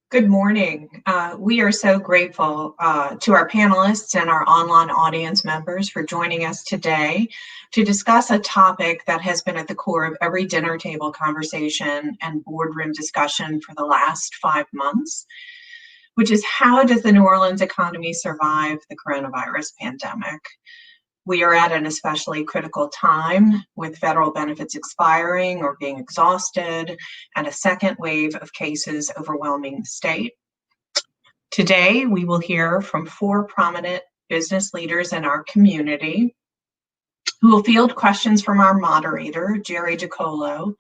Good morning. We are so grateful to our panelists and our online audience members for joining us today to discuss a topic that has been at the core of every dinner table conversation and boardroom discussion for the last 5 months, which is how does the New Orleans economy survive the coronavirus pandemic? We are at an especially critical time with federal benefits expiring or being exhausted and a second wave of cases overwhelming the state. Today, we will hear from 4 prominent business leaders in our community who will field questions from our moderator, Jerry DiColo,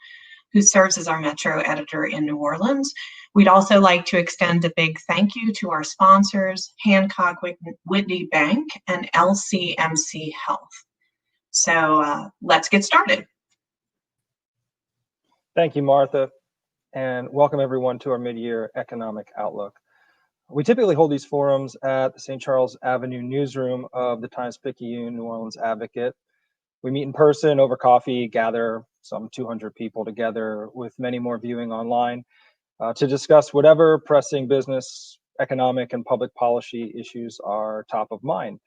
who serves as our Metro editor in New Orleans. We'd also like to extend a big thank you to our sponsors, Hancock Whitney Bank and LCMC Health. So let's get started. Thank you, Martha, and welcome everyone to our mid-year economic outlook. We typically hold these forums at the St. Charles Avenue newsroom of the Times-Picayune New Orleans Advocate. We meet in person over coffee, gather some 200 people together with many more viewing online to discuss whatever pressing business, economic, and public policy issues are top of mind.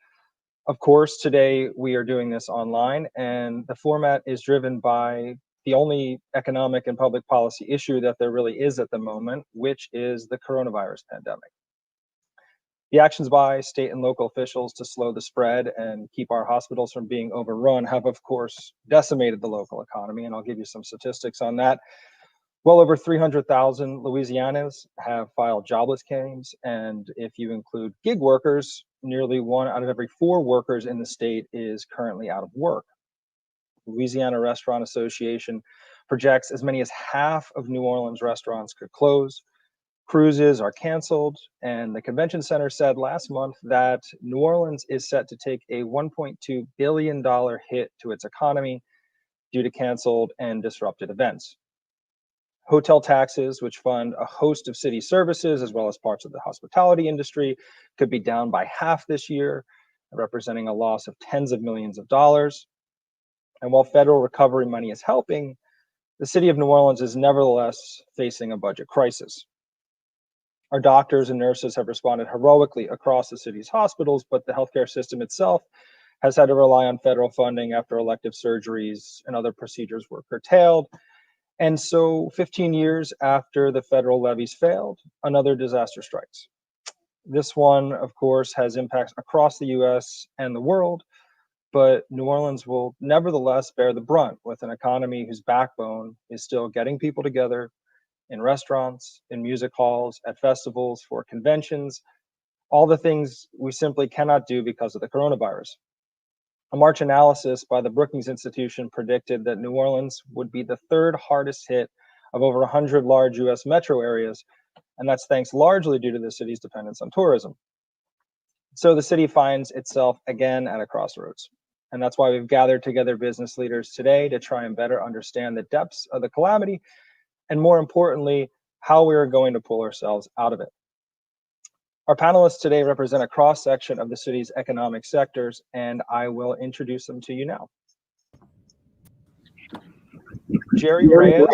Of course, today we are doing this online, and the format is driven by the only economic and public policy issue that there really is at the moment, which is the coronavirus pandemic. The actions by state and local officials to slow the spread and keep our hospitals from being overrun have, of course, decimated the local economy, and I'll give you some statistics on that. Well over 300,000 Louisianans have filed jobless claims, and if you include gig workers, nearly 1 out of every 4 workers in the state is currently out of work. Louisiana Restaurant Association projects as many as half of New Orleans restaurants could close. Cruises are canceled, and the convention center said last month that New Orleans is set to take a $1.2 billion hit to its economy due to canceled and disrupted events. Hotel taxes, which fund a host of city services as well as parts of the hospitality industry, could be down by half this year, representing a loss of tens of millions of dollars. And while federal recovery money is helping, the city of New Orleans is nevertheless facing a budget crisis. Our doctors and nurses have responded heroically across the city's hospitals, but the healthcare system itself has had to rely on federal funding after elective surgeries and other procedures were curtailed. And so 15 years after the federal levies failed, another disaster strikes. This one, of course, has impacts across the US and the world, but New Orleans will nevertheless bear the brunt with an economy whose backbone is still getting people together in restaurants, in music halls, at festivals, for conventions, all the things we simply cannot do because of the coronavirus. A March analysis by the Brookings Institution predicted that New Orleans would be the 3rd hardest hit of over 100 large US metro areas, and that's thanks largely due to the city's dependence on tourism. So the city finds itself again at a crossroads. And that's why we've gathered together business leaders today to try and better understand the depths of the calamity, and more importantly, how we are going to pull ourselves out of it. Our panelists today represent a cross-section of the city's economic sectors, and I will introduce them to you now. Jerry Reyes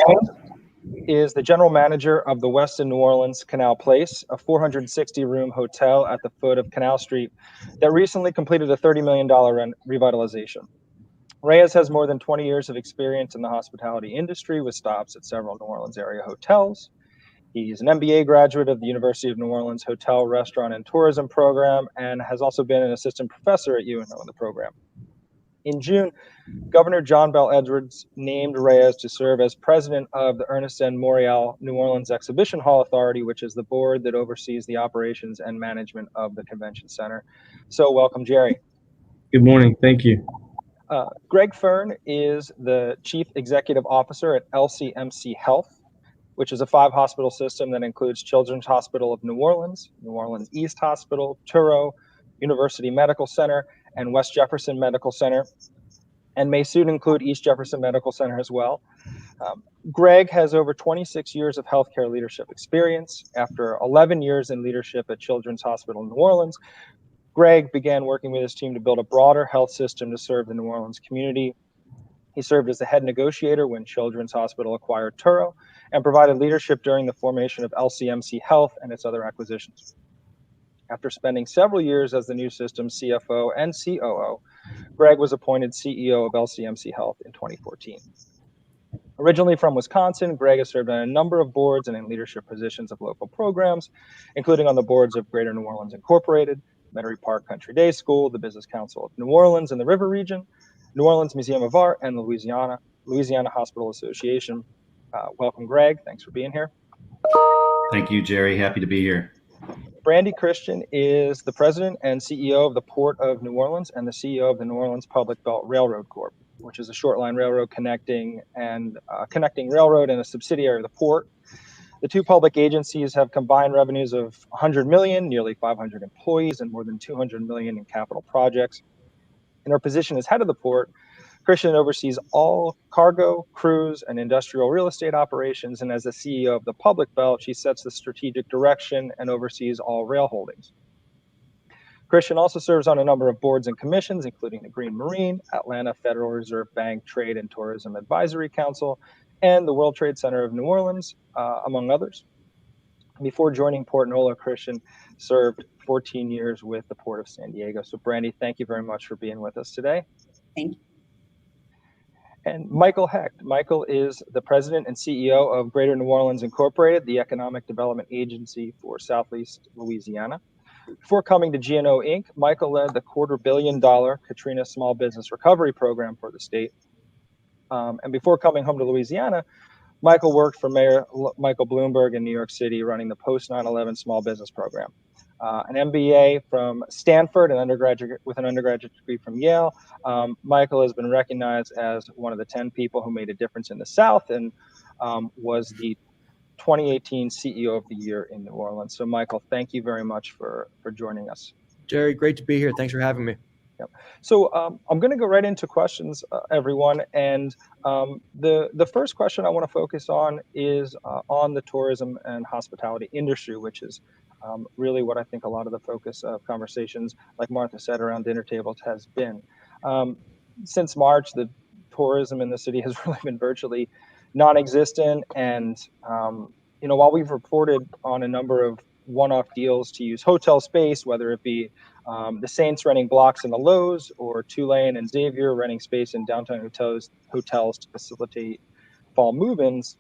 is the general manager of the Westin New Orleans Canal Place, a 460-room hotel at the foot of Canal Street that recently completed a $30 million revitalization. Reyes has more than 20 years of experience in the hospitality industry with stops at several New Orleans area hotels. He's an MBA graduate of the University of New Orleans Hotel, Restaurant, and Tourism program and has also been an assistant professor at UNO in the program. In June, Governor John Bel Edwards named Reyes to serve as president of the Ernest N. Morial New Orleans Exhibition Hall Authority, which is the board that oversees the operations and management of the convention center. So welcome, Jerry. Good morning. Thank you. Greg Fern is the Chief Executive Officer at LCMC Health, which is a 5-hospital system that includes Children's Hospital of New Orleans East Hospital, Touro, University Medical Center, and West Jefferson Medical Center, and may soon include East Jefferson Medical Center as well. Greg has over 26 years of healthcare leadership experience. After 11 years in leadership at Children's Hospital New Orleans, Greg began working with his team to build a broader health system to serve the New Orleans community. He served as the head negotiator when Children's Hospital acquired Touro and provided leadership during the formation of LCMC Health and its other acquisitions. After spending several years as the new system's CFO and COO, Greg was appointed CEO of LCMC Health in 2014. Originally from Wisconsin, Greg has served on a number of boards and in leadership positions of local programs, including on the boards of Greater New Orleans Incorporated, Metairie Park Country Day School, the Business Council of New Orleans and the River Region, New Orleans Museum of Art, and the Louisiana Hospital Association. Welcome, Greg. Thanks for being here. Thank you, Jerry. Happy to be here. Brandy Christian is the president and CEO of the Port of New Orleans and the CEO of the New Orleans Public Belt Railroad Corp, which is a short line railroad connecting railroad and a subsidiary of the port. The two public agencies have combined revenues of 100 million, nearly 500 employees, and more than 200 million in capital projects. In her position as head of the port, Christian oversees all cargo, cruise, and industrial real estate operations, and as the CEO of the Public Belt, she sets the strategic direction and oversees all rail holdings. Christian also serves on a number of boards and commissions, including the Green Marine, Atlanta Federal Reserve Bank Trade and Tourism Advisory Council, and the World Trade Center of New Orleans, among others. Before joining Port Nola, Christian served 14 years with the Port of San Diego. So, Brandy, thank you very much for being with us today. Thank you. And Michael Hecht. Michael is the president and CEO of Greater New Orleans Incorporated, the economic development agency for Southeast Louisiana. Before coming to GNO Inc., Michael led the $250 million Katrina Small Business Recovery Program for the state. And before coming home to Louisiana, Michael worked for Mayor Michael Bloomberg in New York City, running the post 9/11 small business program. An MBA from Stanford, with an undergraduate degree from Yale. Michael has been recognized as one of the 10 people who made a difference in the South and was the 2018 CEO of the Year in New Orleans. So, Michael, thank you very much for joining us. Jerry, great to be here. Thanks for having me. Yep. So I'm going to go right into questions, everyone. And the first question I want to focus on is on the tourism and hospitality industry, which is really what I think a lot of the focus of conversations, like Martha said, around dinner tables has been. Since March, the tourism in the city has really been virtually non-existent. And, while we've reported on a number of one-off deals to use hotel space, whether it be the Saints renting blocks in the Lowe's or Tulane and Xavier renting space in downtown hotels to facilitate fall move-ins,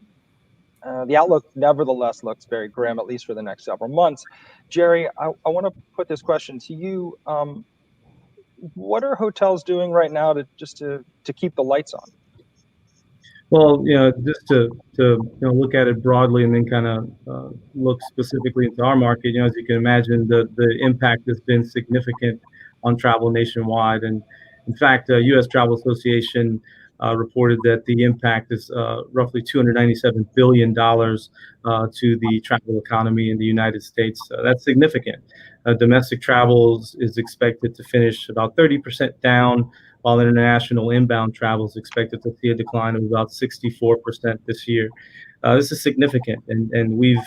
the outlook nevertheless looks very grim, at least for the next several months. Jerry, I want to put this question to you. What are hotels doing right now to keep the lights on? Well, just to look at it broadly and then kind of look specifically into our market, as you can imagine, the impact has been significant on travel nationwide. And in fact, U.S. Travel Association reported that the impact is roughly $297 billion to the travel economy in the United States. That's significant. Domestic travel is expected to finish about 30% down, while international inbound travel is expected to see a decline of about 64% this year. This is significant, and we've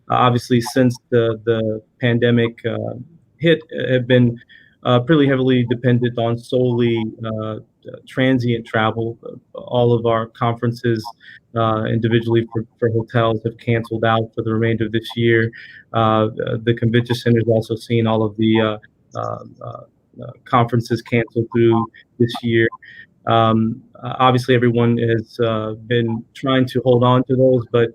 obviously, since the pandemic hit, have been pretty heavily dependent on solely transient travel. All of our conferences individually for hotels have canceled out for the remainder of this year. The convention center has also seen all of the conferences canceled through this year. Obviously, everyone has been trying to hold on to those, but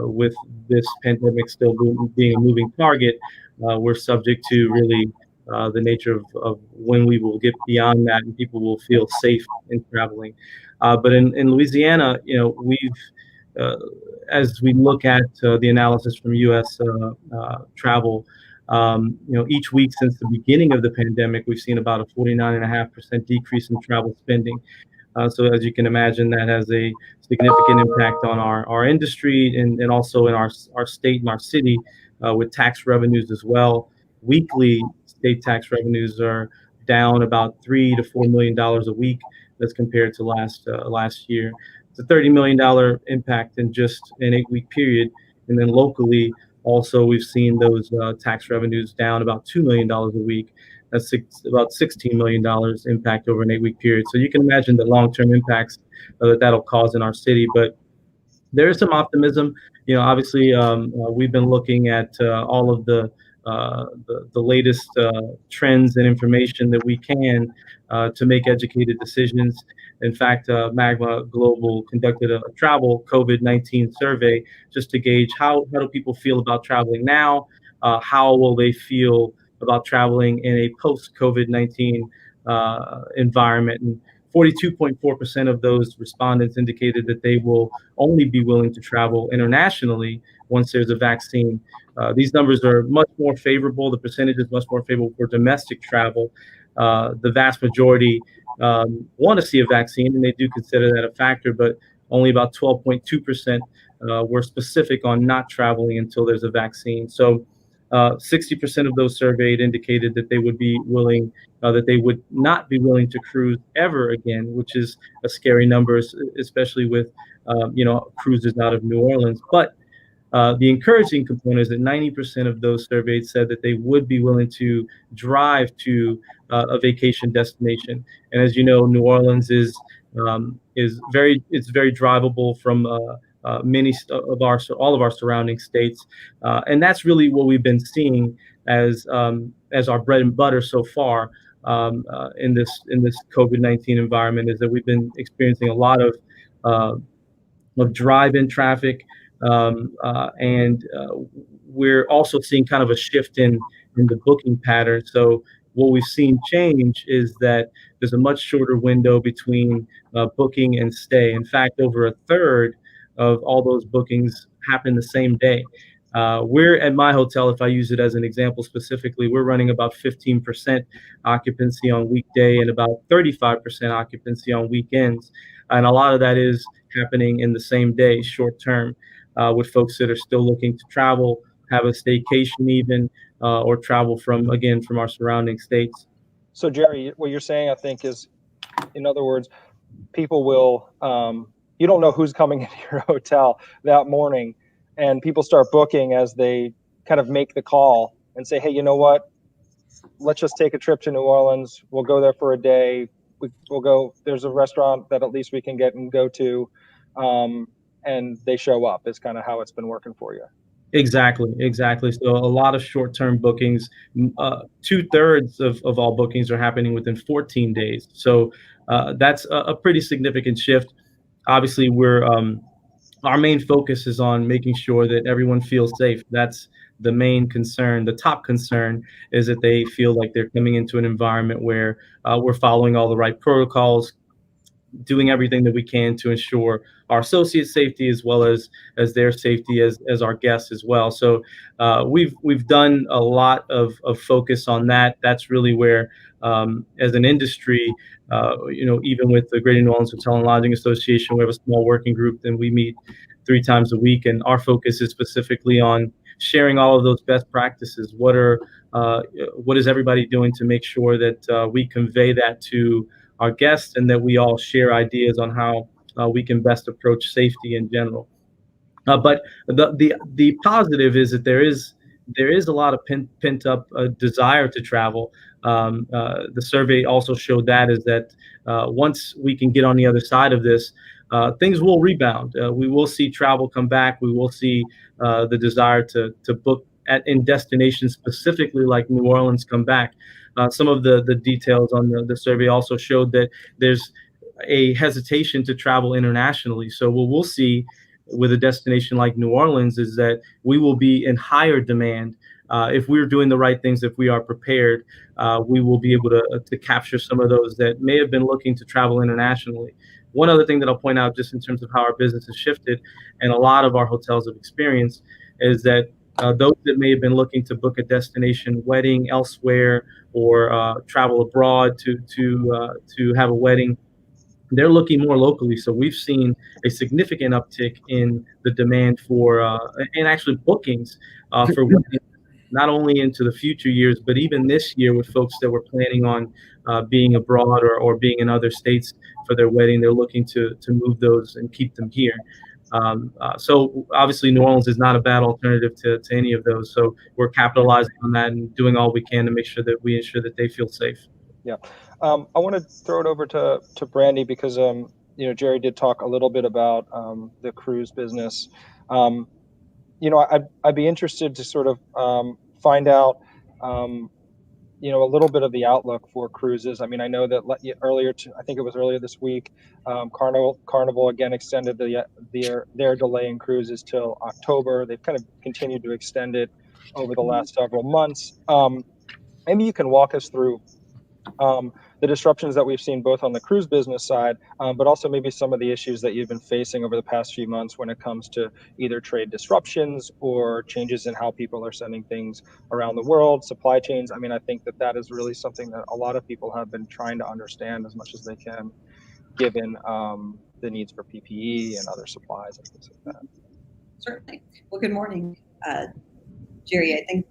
with this pandemic still being a moving target, we're subject to really the nature of when we will get beyond that and people will feel safe in traveling. But in Louisiana, we've, as we look at the analysis from U.S. travel, each week since the beginning of the pandemic, we've seen about a 49.5% decrease in travel spending. So as you can imagine, that has a significant impact on our industry and also in our state and our city with tax revenues as well. Weekly state tax revenues are down about $3 to $4 million a week as compared to last year. It's a $30 million impact in just an 8-week period. And then locally, also, we've seen those tax revenues down about $2 million a week. That's about $16 million impact over an 8-week period. So you can imagine the long-term impacts that that'll cause in our city. But there is some optimism. Obviously, we've been looking at all of the latest trends and information that we can to make educated decisions. In fact, Magma Global conducted a travel COVID-19 survey just to gauge how do people feel about traveling now, how will they feel about traveling in a post-COVID-19 environment. And 42.4% of those respondents indicated that they will only be willing to travel internationally once there's a vaccine. These numbers are much more favorable. The percentage is much more favorable for domestic travel. The vast majority want to see a vaccine, and they do consider that a factor, but only about 12.2% were specific on not traveling until there's a vaccine. So 60% of those surveyed indicated that they would be willing, that they would not be willing to cruise ever again, which is a scary number, especially with cruises out of New Orleans. But the encouraging component is that 90% of those surveyed said that they would be willing to drive to a vacation destination. And as you know, New Orleans is very drivable from all of our surrounding states, and that's really what we've been seeing as our bread and butter so far in this COVID-19 environment, is that we've been experiencing a lot of drive-in traffic. And we're also seeing kind of a shift in the booking pattern. So what we've seen change is that there's a much shorter window between booking and stay. In fact, over a third of all those bookings happen the same day. We're at my hotel, if I use it as an example specifically, we're running about 15% occupancy on weekday and about 35% occupancy on weekends. And a lot of that is happening in the same day, short term. With folks that are still looking to travel, have a staycation even, or travel from our surrounding states. So Jerry, what you're saying, I think, is, in other words, people will, you don't know who's coming into your hotel that morning, and people start booking as they kind of make the call and say, hey, you know what, let's just take a trip to New Orleans. We'll go there for a day. We'll go, there's a restaurant that at least we can get and go to. And they show up is kind of how it's been working for you. Exactly. So a lot of short-term bookings, 2/3 of all bookings are happening within 14 days. So that's a pretty significant shift. Obviously, our main focus is on making sure that everyone feels safe. That's the main concern. The top concern is that they feel like they're coming into an environment where we're following all the right protocols, doing everything that we can to ensure our associates' safety as well as their safety as our guests as well. So we've done a lot of focus on that. That's really where, as an industry, even with the Greater New Orleans Hotel and Lodging Association, we have a small working group, and we meet 3 times a week, and our focus is specifically on sharing all of those best practices. What is everybody doing to make sure that we convey that to our guests, and that we all share ideas on how we can best approach safety in general. But the positive is that there is a lot of pent up desire to travel. The survey also showed that is that once we can get on the other side of this, things will rebound. We will see travel come back. We will see the desire to book in destinations specifically like New Orleans come back. Some of the details on the survey also showed that there's a hesitation to travel internationally. So what we'll see with a destination like New Orleans is that we will be in higher demand. If we're doing the right things, if we are prepared, we will be able to capture some of those that may have been looking to travel internationally. One other thing that I'll point out, just in terms of how our business has shifted, and a lot of our hotels have experienced, is that those that may have been looking to book a destination wedding elsewhere or travel abroad to have a wedding, they're looking more locally. So we've seen a significant uptick in the demand for and actually bookings for weddings, not only into the future years, but even this year with folks that were planning on being abroad or being in other states for their wedding. They're looking to move those and keep them here. So obviously New Orleans is not a bad alternative to any of those. So we're capitalizing on that and doing all we can to make sure that we ensure that they feel safe. Yeah. I want to throw it over to Brandy because Jerry did talk a little bit about the cruise business. I'd be interested to sort of find out, a little bit of the outlook for cruises. I mean, I know that I think it was earlier this week, Carnival again extended their delay in cruises till October. They've kind of continued to extend it over the last several months. Maybe you can walk us through the disruptions that we've seen both on the cruise business side, but also maybe some of the issues that you've been facing over the past few months when it comes to either trade disruptions or changes in how people are sending things around the world, supply chains. I mean, I think that is really something that a lot of people have been trying to understand as much as they can, given the needs for PPE and other supplies and things like that. Certainly. Well, good morning, Jerry. I think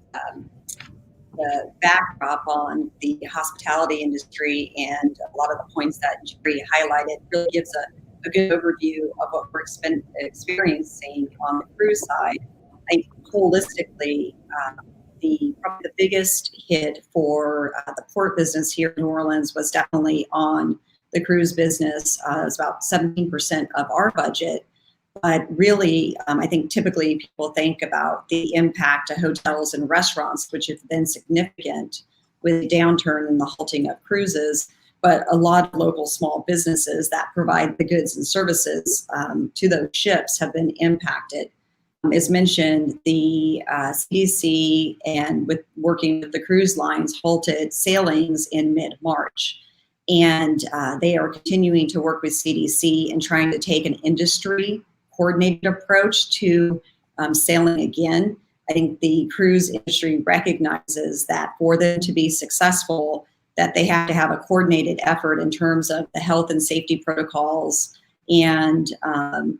the backdrop on the hospitality industry and a lot of the points that Jerry highlighted really gives a good overview of what we're experiencing on the cruise side. I think holistically, probably the biggest hit for the port business here in New Orleans was definitely on the cruise business. It's about 17% of our budget. But really, I think typically people think about the impact to hotels and restaurants, which have been significant with the downturn and the halting of cruises. But a lot of local small businesses that provide the goods and services to those ships have been impacted. As mentioned, the CDC and with working with the cruise lines halted sailings in mid-March. And they are continuing to work with CDC and trying to take an industry coordinated approach to sailing again. I think the cruise industry recognizes that for them to be successful, that they have to have a coordinated effort in terms of the health and safety protocols and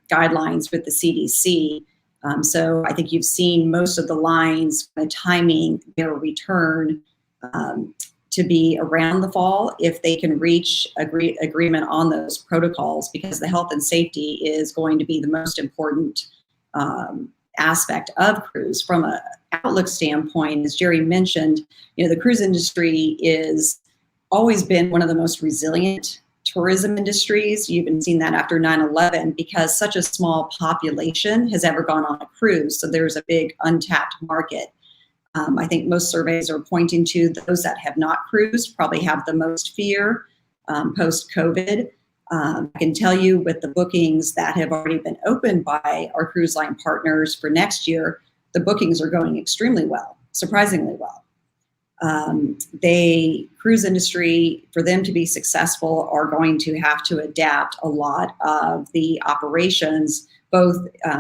guidelines with the CDC. So I think you've seen most of the lines timing their return to be around the fall if they can reach agreement on those protocols, because the health and safety is going to be the most important aspect of cruise. From an outlook standpoint, as Jerry mentioned, the cruise industry is always been one of the most resilient tourism industries. You've been seeing that after 9/11 because such a small population has ever gone on a cruise. So there's a big untapped market. I think most surveys are pointing to those that have not cruised probably have the most fear post-COVID. I can tell you with the bookings that have already been opened by our cruise line partners for next year, the bookings are going extremely well, surprisingly well. The cruise industry, for them to be successful, are going to have to adapt a lot of the operations, both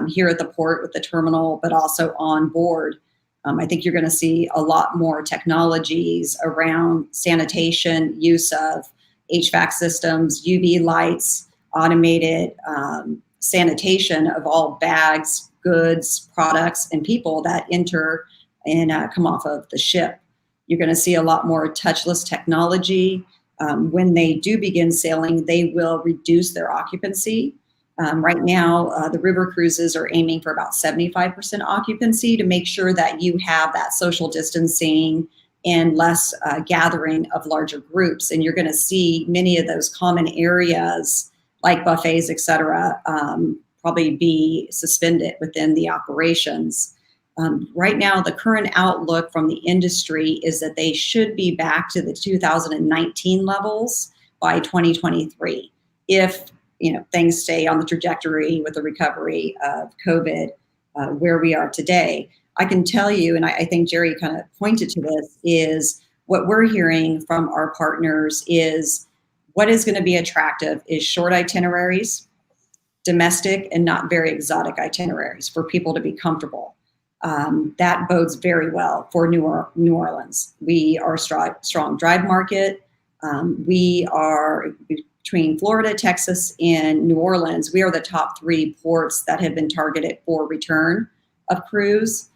here at the port with the terminal, but also on board. I think you're going to see a lot more technologies around sanitation, use of HVAC systems, UV lights, automated sanitation of all bags, goods, products, and people that enter and come off of the ship. You're going to see a lot more touchless technology. When they do begin sailing, they will reduce their occupancy. Right now, the river cruises are aiming for about 75% occupancy to make sure that you have that social distancing and less gathering of larger groups. And you're going to see many of those common areas like buffets, et cetera, probably be suspended within the operations. Right now, the current outlook from the industry is that they should be back to the 2019 levels by 2023 if things stay on the trajectory with the recovery of COVID where we are today. I can tell you, and I think Jerry kind of pointed to this, is what we're hearing from our partners is what is going to be attractive is short itineraries, domestic and not very exotic itineraries for people to be comfortable. That bodes very well for New Orleans. We are a strong drive market. We are between Florida, Texas, and New Orleans. We are the top 3 ports that have been targeted for return of cruise.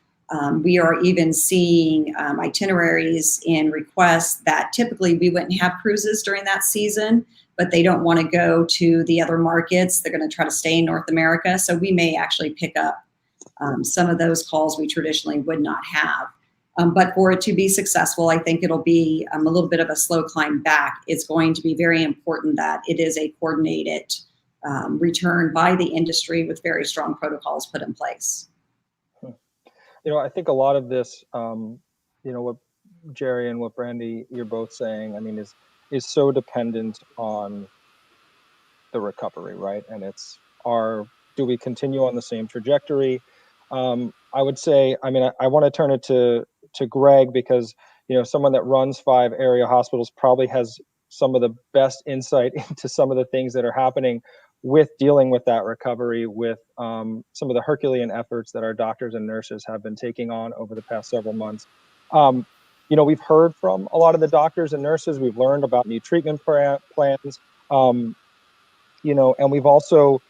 We are even seeing itineraries and requests that typically we wouldn't have cruises during that season, but they don't want to go to the other markets. They're going to try to stay in North America. So we may actually pick up some of those calls we traditionally would not have. But for it to be successful, I think it'll be a little bit of a slow climb back. It's going to be very important that it is a coordinated return by the industry with very strong protocols put in place. I think a lot of this, what Jerry and what Brandy, you're both saying, I mean, is so dependent on the recovery, right? And do we continue on the same trajectory? I would say, I want to turn it to Greg, because, someone that runs 5 area hospitals probably has some of the best insight into some of the things that are happening with dealing with that recovery, with some of the Herculean efforts that our doctors and nurses have been taking on over the past several months. We've heard from a lot of the doctors and nurses. We've learned about new treatment plans, and we've also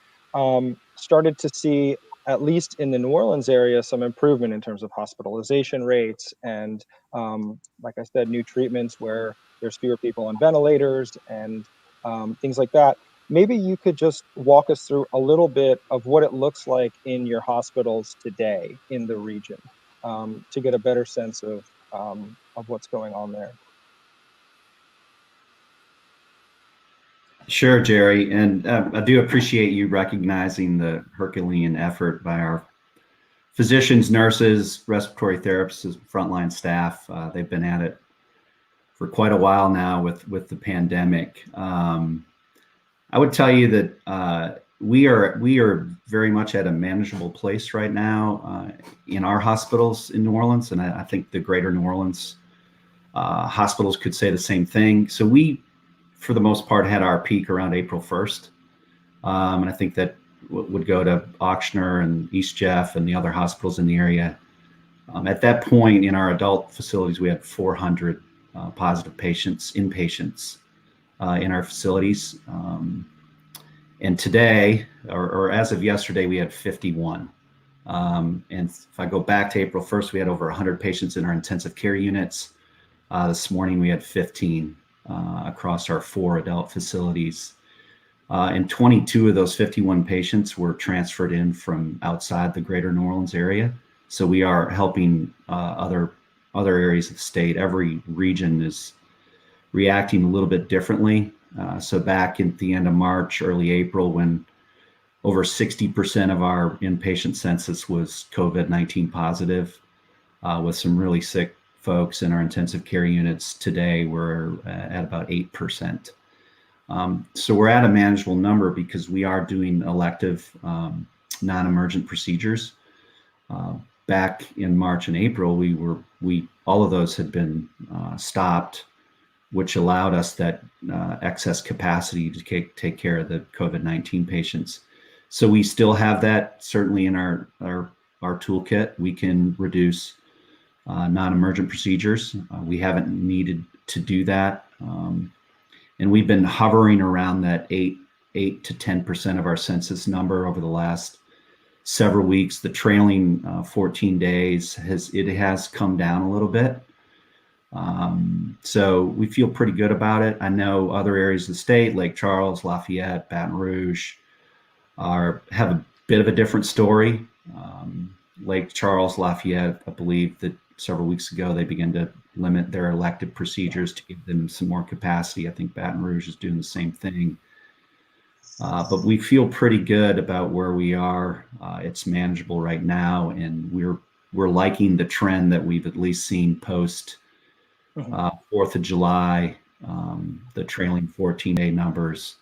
started to see, at least in the New Orleans area, some improvement in terms of hospitalization rates and, like I said, new treatments where there's fewer people on ventilators and things like that. Maybe you could just walk us through a little bit of what it looks like in your hospitals today in the region, to get a better sense of what's going on there. Sure, Jerry. And I do appreciate you recognizing the Herculean effort by our physicians, nurses, respiratory therapists, frontline staff. They've been at it for quite a while now with the pandemic. I would tell you that we are very much at a manageable place right now in our hospitals in New Orleans, and I think the greater New Orleans hospitals could say the same thing. So we, for the most part, had our peak around April 1st, and I think that would go to Ochsner and East Jeff and the other hospitals in the area. At that point in our adult facilities, we had 400 positive patients, inpatients, in our facilities. And today, or as of yesterday, we had 51. And if I go back to April 1st, we had over 100 patients in our intensive care units. This morning, we had 15 across our 4 adult facilities. And 22 of those 51 patients were transferred in from outside the greater New Orleans area. So we are helping other areas of the state. Every region is reacting a little bit differently. So back at the end of March, early April, when over 60% of our inpatient census was COVID-19 positive, with some really sick folks in our intensive care units, today we're at about 8%. So we're at a manageable number because we are doing elective non-emergent procedures. Back in March and April, all of those had been stopped, which allowed us that excess capacity to take care of the COVID-19 patients. So we still have that certainly in our toolkit. We can reduce non-emergent procedures. We haven't needed to do that. And we've been hovering around that 8 to 10% of our census number over the last several weeks. The trailing 14 days has come down a little bit. So we feel pretty good about it. I know other areas of the state, Lake Charles, Lafayette, Baton Rouge, have a bit of a different story. Lake Charles, Lafayette, I believe that several weeks ago, they began to limit their elective procedures to give them some more capacity. I think Baton Rouge is doing the same thing. But we feel pretty good about where we are. It's manageable right now, and we're liking the trend that we've at least seen post 4th of July. The trailing 14-day numbers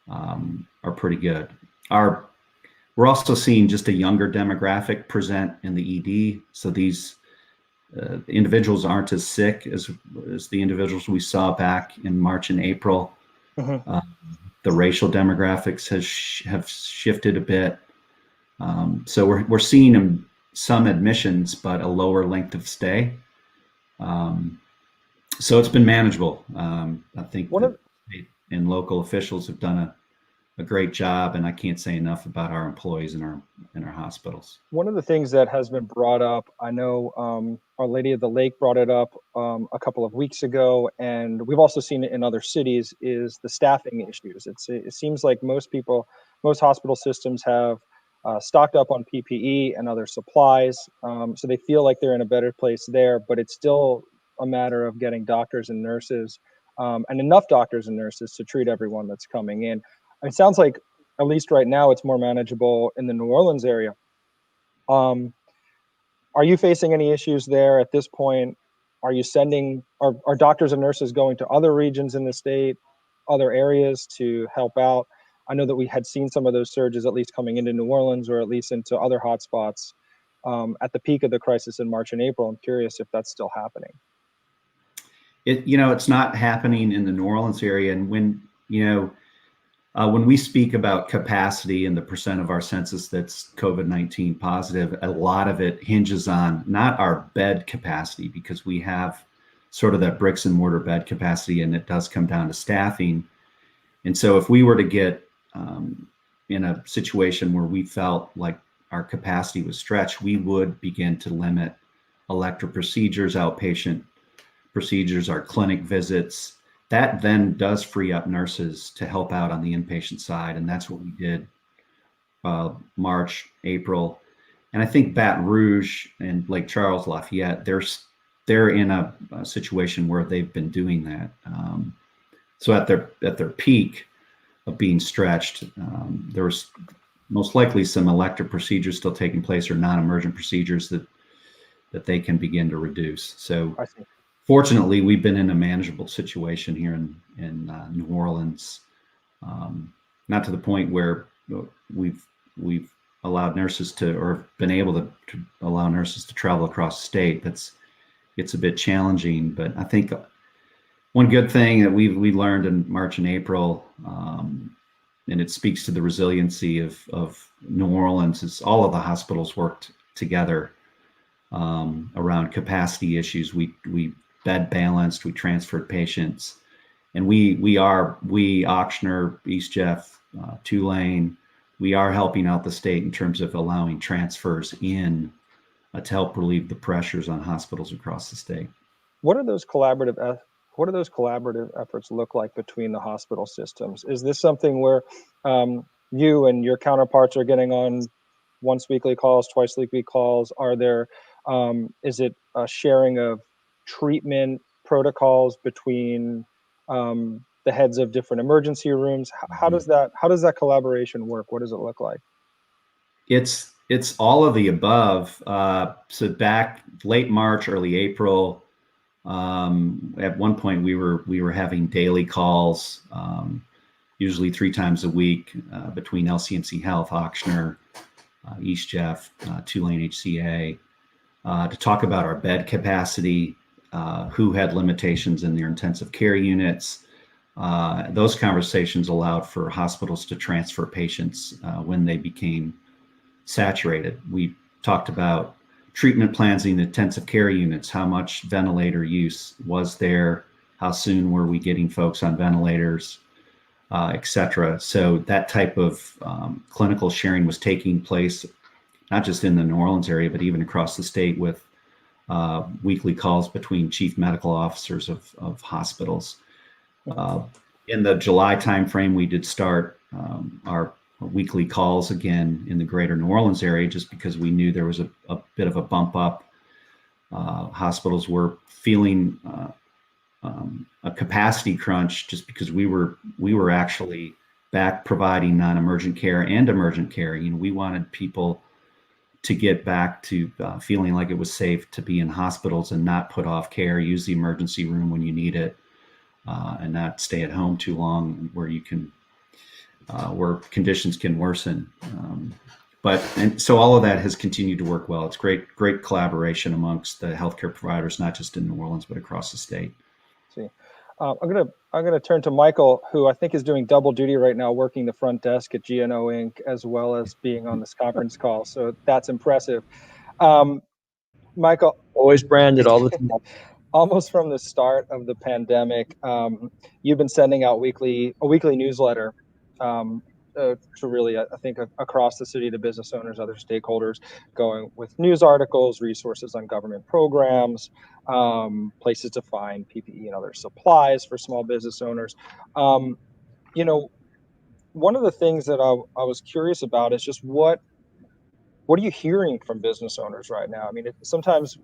are pretty good. We're also seeing just a younger demographic present in the ED. So these individuals aren't as sick as the individuals we saw back in March and April. The racial demographics have shifted a bit. So we're seeing some admissions, but a lower length of stay. So it's been manageable. I think the state and local officials have done a great job, and I can't say enough about our employees in our hospitals. One of the things that has been brought up, I know Our Lady of the Lake brought it up a couple of weeks ago, and we've also seen it in other cities, is the staffing issues. It seems like most hospital systems have stocked up on PPE and other supplies, so they feel like they're in a better place there, but it's still a matter of getting doctors and nurses, and enough doctors and nurses to treat everyone that's coming in. It sounds like at least right now, it's more manageable in the New Orleans area. Are you facing any issues there at this point? Are you are doctors and nurses going to other regions in the state, other areas to help out? I know that we had seen some of those surges at least coming into New Orleans or at least into other hotspots at the peak of the crisis in March and April. I'm curious if that's still happening. It's not happening in the New Orleans area. And when we speak about capacity and the percent of our census that's COVID-19 positive, a lot of it hinges on not our bed capacity, because we have sort of that bricks and mortar bed capacity, and it does come down to staffing. And so if we were to get in a situation where we felt like our capacity was stretched, we would begin to limit elective procedures, outpatient procedures, our clinic visits. That then does free up nurses to help out on the inpatient side. And that's what we did March, April. And I think Baton Rouge and Lake Charles, Lafayette, they're in a situation where they've been doing that. So at their peak of being stretched, there was most likely some elective procedures still taking place or non-emergent procedures that they can begin to reduce. So I see. Fortunately, we've been in a manageable situation here in New Orleans, not to the point where we've allowed nurses or been able to allow nurses to travel across the state. It's a bit challenging, but I think one good thing that we learned in March and April, and it speaks to the resiliency of New Orleans, is all of the hospitals worked together around capacity issues. We bed balanced, we transferred patients, and we Ochsner, East Jeff, Tulane, we are helping out the state in terms of allowing transfers in to help relieve the pressures on hospitals across the state. What do those collaborative efforts look like between the hospital systems? Is this something where you and your counterparts are getting on once weekly calls, twice weekly calls? Is it a sharing of treatment protocols between the heads of different emergency rooms? How does that collaboration work? What does it look like? It's all of the above. So back late March, early April, at one point we were having daily calls, usually 3 times a week, between LCNC Health, Ochsner, East Jeff, Tulane HCA, to talk about our bed capacity, who had limitations in their intensive care units. Those conversations allowed for hospitals to transfer patients when they became saturated. We talked about treatment plans in intensive care units, how much ventilator use was there, how soon were we getting folks on ventilators, et cetera. So that type of clinical sharing was taking place, not just in the New Orleans area, but even across the state, with weekly calls between chief medical officers of hospitals. In the July timeframe, we did start our weekly calls again in the greater New Orleans area, just because we knew there was a bit of a bump up. Hospitals were feeling a capacity crunch, just because we were actually back providing non-emergent care and emergent care. We wanted people to get back to feeling like it was safe to be in hospitals and not put off care, use the emergency room when you need it, and not stay at home too long where you can, where conditions can worsen. And so all of that has continued to work well. It's great collaboration amongst the healthcare providers, not just in New Orleans, but across the state. See, I'm gonna turn to Michael, who I think is doing double duty right now, working the front desk at GNO Inc., as well as being on this conference call. So that's impressive. Michael, Always branded all the time. almost from the start of the pandemic, you've been sending out a weekly newsletter to really, I think, across the city to business owners, other stakeholders, going with news articles, resources on government programs, places to find PPE and other supplies for small business owners. One of the things that I was curious about is just what are you hearing from business owners right now? I mean, sometimes,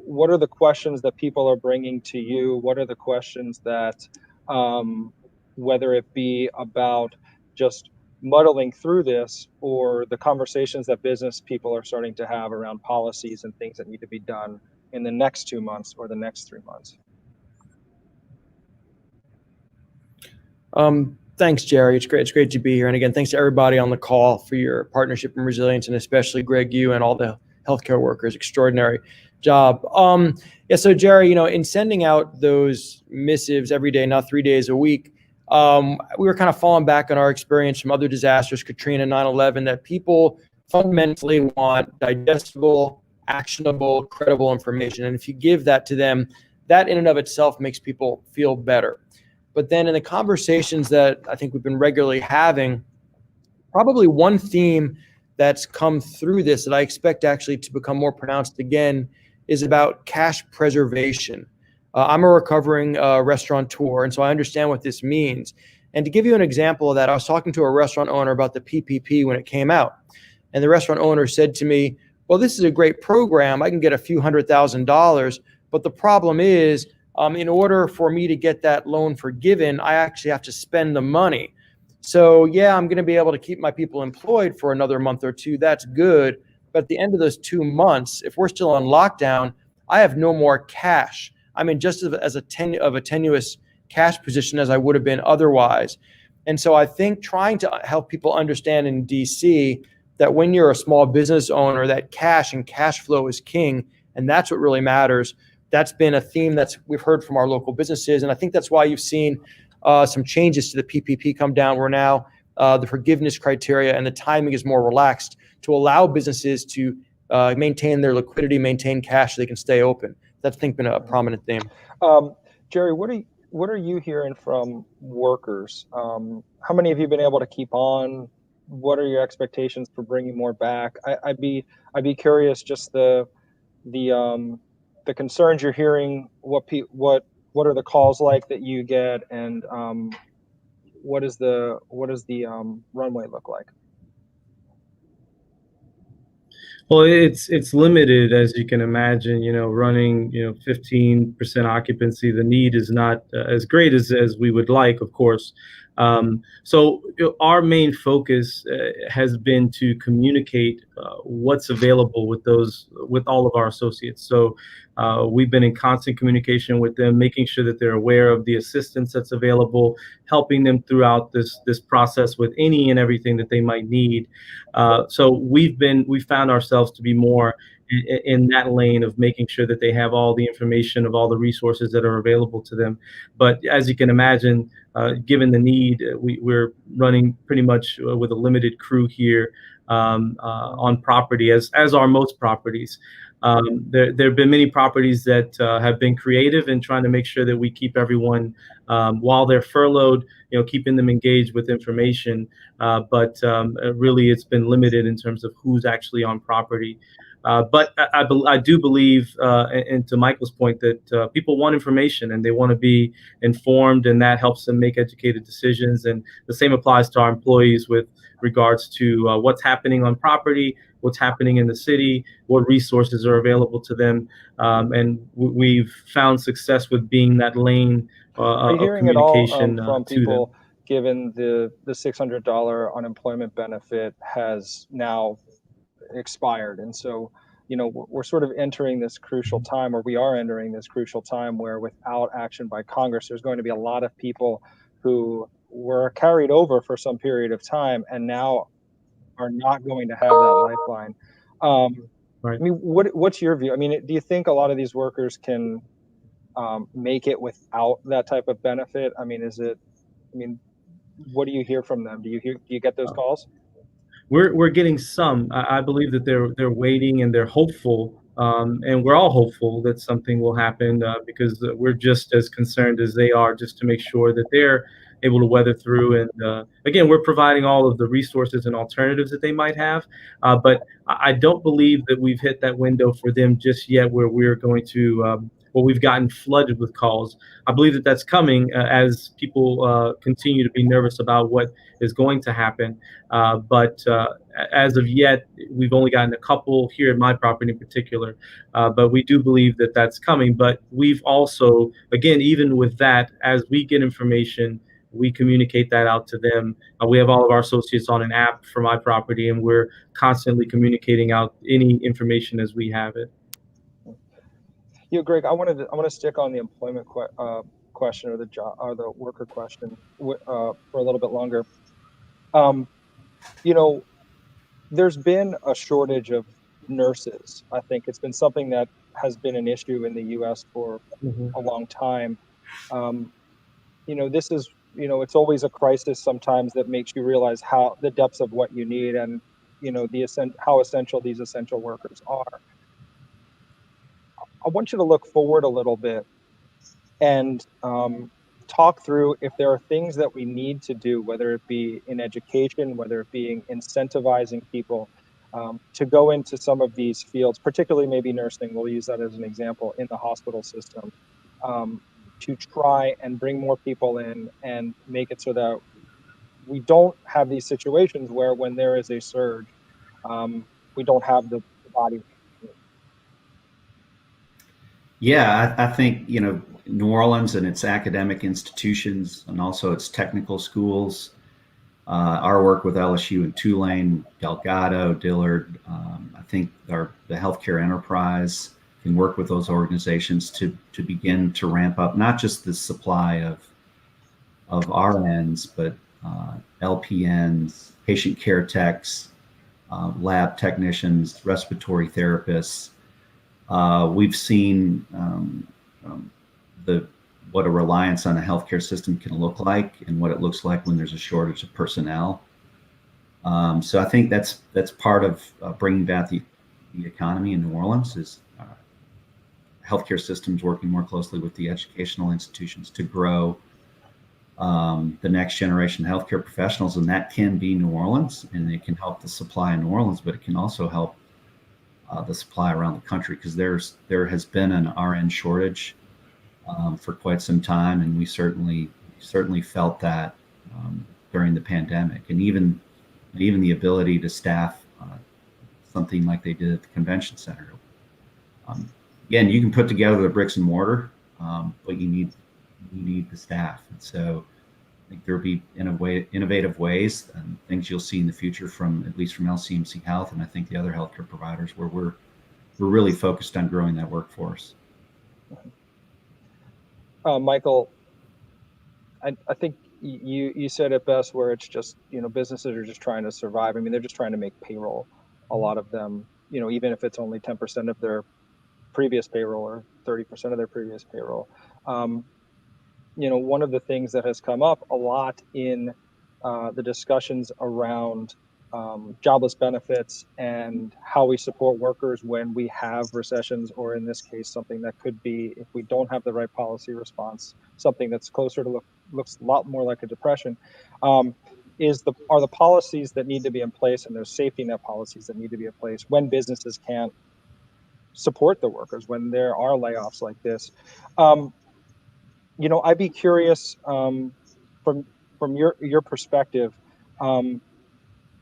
what are the questions that people are bringing to you? What are the questions that, whether it be about just muddling through this, or the conversations that business people are starting to have around policies and things that need to be done in the next 2 months or the next 3 months? Thanks, Jerry. It's great to be here. And again, thanks to everybody on the call for your partnership and resilience, and especially Greg, you and all the healthcare workers. Extraordinary job. Yeah. So Jerry, in sending out those missives every day, not 3 days a week, we were kind of falling back on our experience from other disasters, Katrina, 9/11, that people fundamentally want digestible, actionable, credible information. And if you give that to them, that in and of itself makes people feel better. But then in the conversations that I think we've been regularly having, probably one theme that's come through this that I expect actually to become more pronounced again is about cash preservation. I'm a recovering restaurateur, and so I understand what this means. And to give you an example of that, I was talking to a restaurant owner about the PPP when it came out. And the restaurant owner said to me, well, this is a great program. I can get a few $100,000, but the problem is, in order for me to get that loan forgiven, I actually have to spend the money. So yeah, I'm going to be able to keep my people employed for another month or two. That's good. But at the end of those 2 months, if we're still on lockdown, I have no more cash. I'm in just as a tenuous cash position as I would have been otherwise. And so I think trying to help people understand in DC that when you're a small business owner, that cash and cash flow is king, and that's what really matters. That's been a theme we've heard from our local businesses. And I think that's why you've seen some changes to the PPP come down, where now the forgiveness criteria and the timing is more relaxed to allow businesses to maintain their liquidity, maintain cash so they can stay open. That's, I think, been a prominent theme. Jerry, what are you hearing from workers? How many have you been able to keep on? What are your expectations for bringing more back? I'd be curious, just the concerns you're hearing. What are the calls like that you get, and what does the runway look like? Well, it's limited, as you can imagine. Running 15% occupancy, the need is not as great as we would like, of course. So our main focus has been to communicate what's available with all of our associates. So we've been in constant communication with them, making sure that they're aware of the assistance that's available, helping them throughout this process with any and everything that they might need. So we found ourselves to be more in that lane of making sure that they have all the information of all the resources that are available to them. But as you can imagine, given the need, we're running pretty much with a limited crew here on property, as are most properties. There have been many properties that have been creative in trying to make sure that we keep everyone while they're furloughed, keeping them engaged with information. But really, it's been limited in terms of who's actually on property. But I do believe, and to Michael's point, that people want information and they want to be informed, and that helps them make educated decisions. And the same applies to our employees with regards to what's happening on property, what's happening in the city, what resources are available to them. And we've found success with being that lane of communication from to people, them. Given the $600 unemployment benefit has now expired, and so we're sort of entering this crucial time, or we are entering this crucial time, where without action by Congress, there's going to be a lot of people who were carried over for some period of time and now are not going to have that lifeline. Right. I mean, what's your view? I mean, do you think a lot of these workers can make it without that type of benefit? I mean, what do you hear from them? Do you get those calls? We're getting some. I believe that they're waiting and they're hopeful, and we're all hopeful that something will happen because we're just as concerned as they are, just to make sure that they're able to weather through. And again, we're providing all of the resources and alternatives that they might have, but I don't believe that we've hit that window for them just yet, where we're going to. We've gotten flooded with calls. I believe that that's coming as people continue to be nervous about what is going to happen. But as of yet, we've only gotten a couple here at my property in particular. But we do believe that that's coming. But we've also, again, even with that, as we get information, we communicate that out to them. We have all of our associates on an app for my property, and we're constantly communicating out any information as we have it. Greg, I want to stick on the employment question, or the job, or the worker question, for a little bit longer. There's been a shortage of nurses. I think it's been something that has been an issue in the U.S. for a long time. This is, it's always a crisis sometimes that makes you realize how the depths of what you need, and how essential these essential workers are. I want you to look forward a little bit and talk through if there are things that we need to do, whether it be in education, whether it be in incentivizing people to go into some of these fields, particularly maybe nursing. We'll use that as an example in the hospital system, to try and bring more people in and make it so that we don't have these situations where, when there is a surge, we don't have the body. Yeah, I think, New Orleans and its academic institutions, and also its technical schools, our work with LSU and Tulane, Delgado, Dillard, I think the healthcare enterprise can work with those organizations to begin to ramp up not just the supply of RNs, but LPNs, patient care techs, lab technicians, respiratory therapists. We've seen what a reliance on a healthcare system can look like, and what it looks like when there's a shortage of personnel. So I think that's part of bringing back the economy in New Orleans, is healthcare systems working more closely with the educational institutions to grow the next generation of healthcare professionals. And that can be New Orleans, and it can help the supply in New Orleans, but it can also help the supply around the country, because there has been an RN shortage for quite some time, and we certainly felt that during the pandemic, and even the ability to staff something like they did at the convention center. Again, you can put together the bricks and mortar, but you need the staff, and so I think there'll be innovative ways and things you'll see in the future at least from LCMC Health, and I think the other healthcare providers, where we're really focused on growing that workforce. Michael, I think you said it best, where it's just, businesses are just trying to survive. I mean, they're just trying to make payroll. A lot of them, even if it's only 10% of their previous payroll or 30% of their previous payroll. One of the things that has come up a lot in the discussions around jobless benefits and how we support workers when we have recessions, or in this case, something that could be, if we don't have the right policy response, something that's closer to looks a lot more like a depression, are the policies that need to be in place, and there's safety net policies that need to be in place when businesses can't support the workers, when there are layoffs like this. I'd be curious, from your perspective,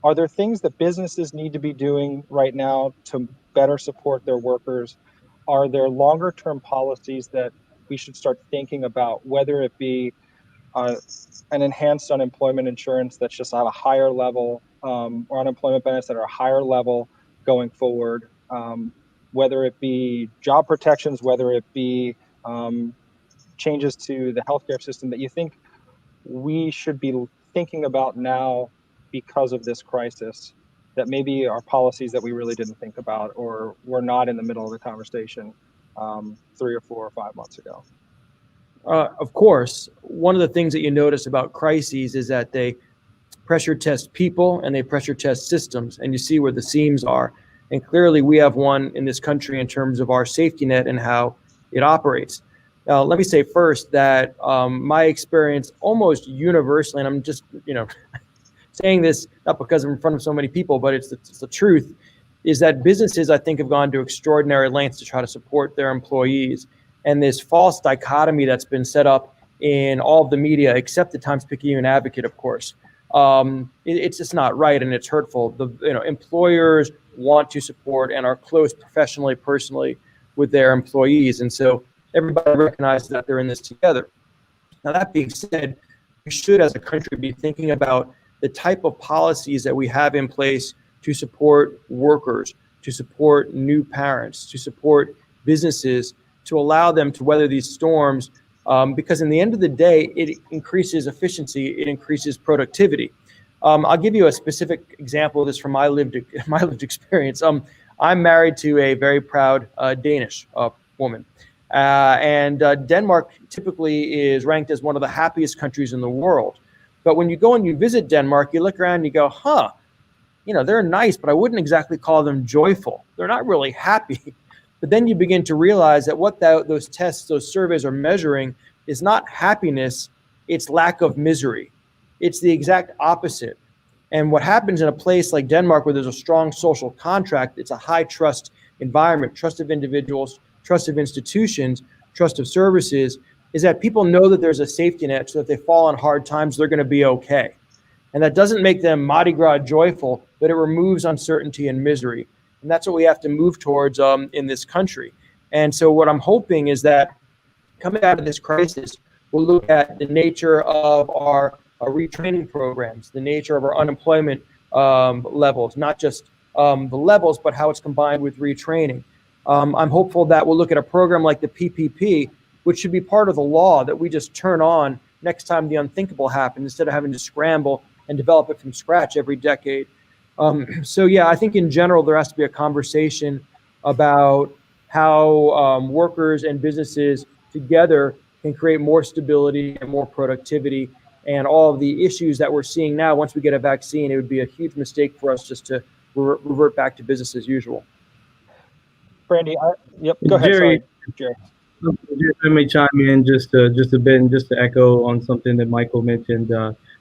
are there things that businesses need to be doing right now to better support their workers? Are there longer term policies that we should start thinking about, whether it be an enhanced unemployment insurance that's just at a higher level, or unemployment benefits that are a higher level going forward, whether it be job protections, whether it be changes to the healthcare system that you think we should be thinking about now because of this crisis, that maybe are policies that we really didn't think about, or were not in the middle of the conversation 3 or 4 or 5 months ago? Of course, one of the things that you notice about crises is that they pressure test people and they pressure test systems, and you see where the seams are. And clearly we have one in this country in terms of our safety net and how it operates. Now, let me say first that my experience almost universally, and I'm just, saying this not because I'm in front of so many people, but it's the truth, is that businesses, I think, have gone to extraordinary lengths to try to support their employees. And this false dichotomy that's been set up in all of the media, except the Times-Picayune Advocate, of course, it's just not right, and it's hurtful. Employers want to support and are close professionally, personally with their employees, and so everybody recognizes that they're in this together. Now, that being said, we should, as a country, be thinking about the type of policies that we have in place to support workers, to support new parents, to support businesses, to allow them to weather these storms. Because in the end of the day, it increases efficiency, it increases productivity. I'll give you a specific example of this from my lived experience. I'm married to a very proud Danish woman. And Denmark typically is ranked as one of the happiest countries in the world. But when you go and you visit Denmark, you look around and you go, they're nice, but I wouldn't exactly call them joyful. They're not really happy. But then you begin to realize that what those tests, those surveys are measuring is not happiness, it's lack of misery. It's the exact opposite. And what happens in a place like Denmark, where there's a strong social contract, it's a high trust environment, trust of individuals, trust of institutions, trust of services, is that people know that there's a safety net so that if they fall on hard times, they're going to be okay. And that doesn't make them Mardi Gras joyful, but it removes uncertainty and misery. And that's what we have to move towards in this country. And so what I'm hoping is that coming out of this crisis, we'll look at the nature of our retraining programs, the nature of our unemployment levels, not just the levels, but how it's combined with retraining. I'm hopeful that we'll look at a program like the PPP, which should be part of the law that we just turn on next time the unthinkable happens, instead of having to scramble and develop it from scratch every decade. So yeah, I think in general, there has to be a conversation about how workers and businesses together can create more stability and more productivity. And all of the issues that we're seeing now, once we get a vaccine, it would be a huge mistake for us just to revert back to business as usual. Brandy, go ahead. Jerry, Jerry. I may chime in just a bit, and just to echo on something that Michael mentioned.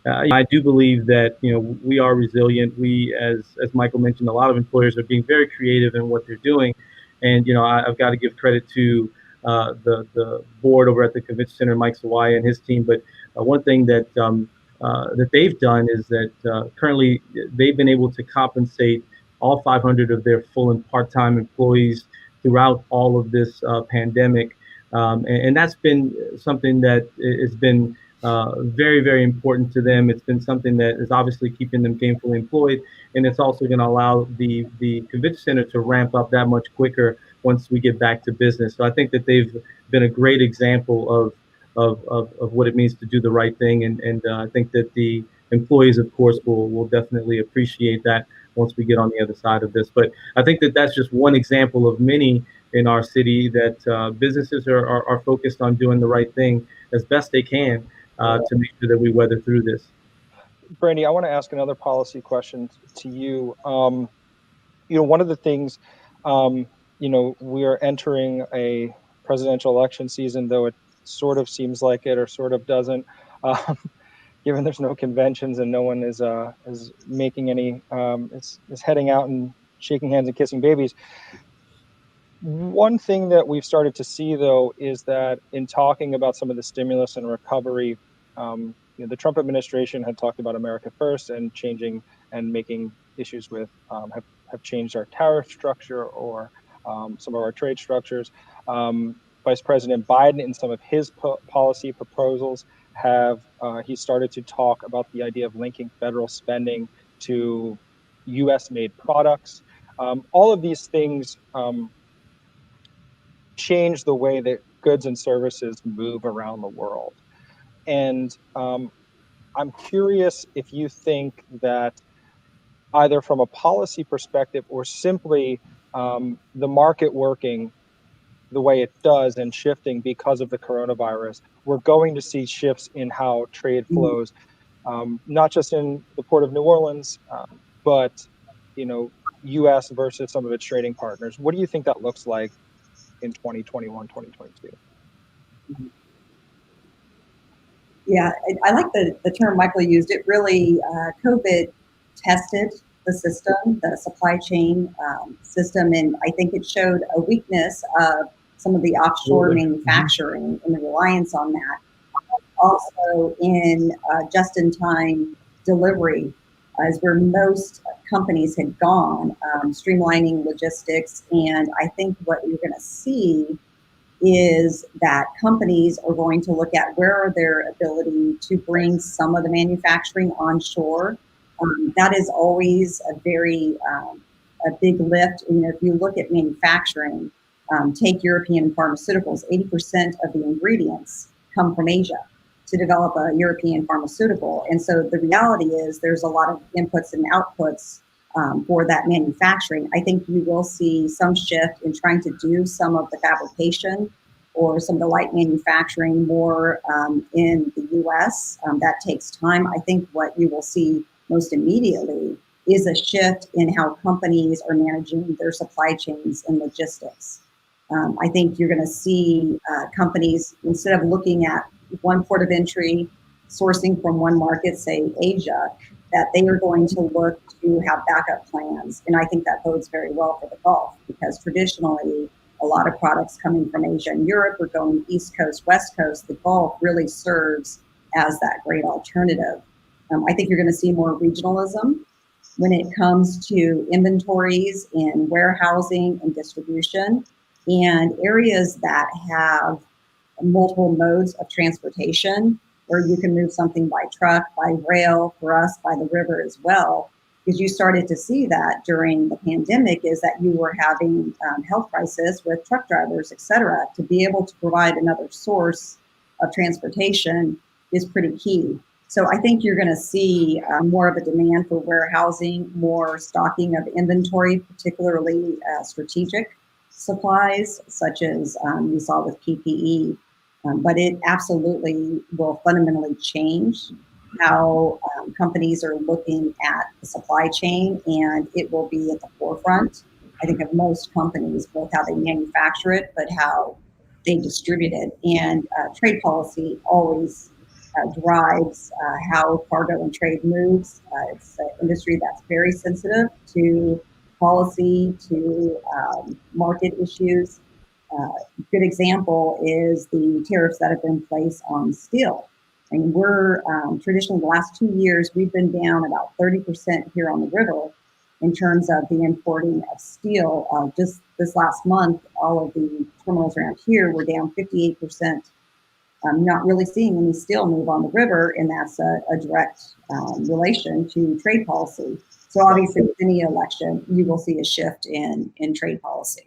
I do believe that we are resilient. We, as Michael mentioned, a lot of employers are being very creative in what they're doing, and I've got to give credit to the board over at the Convention Center, Mike Sawaya and his team. But one thing that they've done is that currently they've been able to compensate all 500 of their full and part-time employees throughout all of this pandemic. And that's been something that has been very, very important to them. It's been something that is obviously keeping them gainfully employed, and it's also going to allow the Convention Center to ramp up that much quicker once we get back to business. So I think that they've been a great example of what it means to do the right thing, and I think that the employees, of course, will definitely appreciate that once we get on the other side of this. But I think that that's just one example of many in our city that businesses are focused on doing the right thing as best they can to make sure that we weather through this. Brandy, I want to ask another policy question to you. One of the things, we are entering a presidential election season, though it sort of seems like it or sort of doesn't, given there's no conventions and no one is making any, is heading out and shaking hands and kissing babies. One thing that we've started to see, though, is that in talking about some of the stimulus and recovery, the Trump administration had talked about America First and changing and making issues with have changed our tariff structure or some of our trade structures. Vice President Biden, in some of his policy proposals, he started to talk about the idea of linking federal spending to U.S.-made products. All of these things change the way that goods and services move around the world. And I'm curious if you think that either from a policy perspective or simply the market working the way it does and shifting because of the coronavirus, we're going to see shifts in how trade flows, not just in the Port of New Orleans, but U.S. versus some of its trading partners. What do you think that looks like in 2021, 2022? Yeah, I like the term Michael used. It really, COVID tested the system, the supply chain system, and I think it showed a weakness of some of the offshore manufacturing and the reliance on that. Also in just-in-time delivery, as where most companies had gone, streamlining logistics. And I think what you're going to see is that companies are going to look at where are their ability to bring some of the manufacturing onshore. That is always a very a big lift. You know, if you look at manufacturing, take European pharmaceuticals, 80% of the ingredients come from Asia to develop a European pharmaceutical. And so the reality is there's a lot of inputs and outputs for that manufacturing. I think you will see some shift in trying to do some of the fabrication or some of the light manufacturing more in the US. That takes time. I think what you will see most immediately is a shift in how companies are managing their supply chains and logistics. I think you're going to see companies, instead of looking at one port of entry, sourcing from one market, say Asia, that they are going to look to have backup plans. And I think that bodes very well for the Gulf, because traditionally, a lot of products coming from Asia and Europe are going East Coast, West Coast. The Gulf really serves as that great alternative. I think you're going to see more regionalism when it comes to inventories in warehousing and distribution, and areas that have multiple modes of transportation, where you can move something by truck, by rail, for us, by the river as well. Because you started to see that during the pandemic, is that you were having health crisis with truck drivers, et cetera. To be able to provide another source of transportation is pretty key. So I think you're going to see more of a demand for warehousing, more stocking of inventory, particularly strategic supplies, such as you saw with PPE. But it absolutely will fundamentally change how companies are looking at the supply chain, and it will be at the forefront, I think, of most companies, both how they manufacture it, but how they distribute it. And trade policy always drives how cargo and trade moves. It's an industry that's very sensitive to policy, to market issues. Good example is the tariffs that have been placed on steel. And we're traditionally, the last 2 years, we've been down about 30% here on the river in terms of the importing of steel. Just this last month, all of the terminals around here were down 58%. Not really seeing any steel move on the river, and that's a direct relation to trade policy. So obviously, with any election, you will see a shift in trade policy.